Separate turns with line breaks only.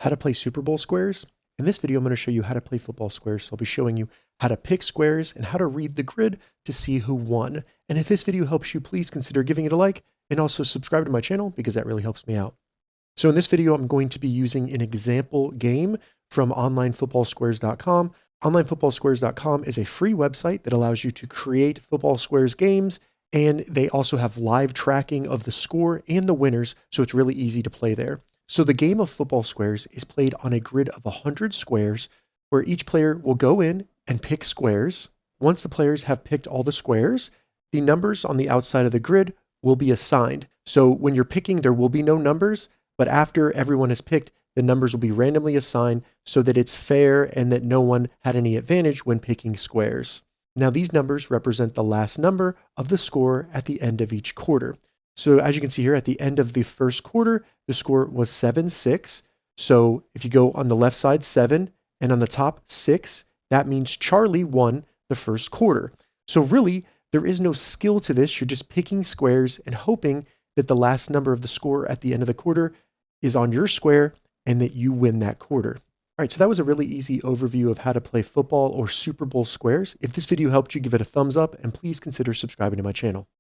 how to play Super Bowl squares. In this video, I'm going to show you how to play football squares. So I'll be showing you how to pick squares and how to read the grid to see who won. And if this video helps you, please consider giving it a like and also subscribe to my channel because that really helps me out. So in this video, I'm going to be using an example game from onlinefootballsquares.com. Onlinefootballsquares.com is a free website that allows you to create football squares games, and they also have live tracking of the score and the winners, so it's really easy to play there. So the game of football squares is played on a grid of 100 squares where each player will go in and pick squares. Once the players have picked all the squares, the numbers on the outside of the grid will be assigned. So when you're picking, there will be no numbers, but after everyone has picked, the numbers will be randomly assigned so that it's fair and that no one had any advantage when picking squares. Now these numbers represent the last number of the score at the end of each quarter. So as you can see here, at the end of the first quarter, the score was 7-6. So if you go on the left side, 7, and on the top, 6, that means Charlie won the first quarter. So really, there is no skill to this. You're just picking squares and hoping that the last number of the score at the end of the quarter is on your square and that you win that quarter. All right, so that was a really easy overview of how to play football or Super Bowl squares. If this video helped you, give it a thumbs up and please consider subscribing to my channel.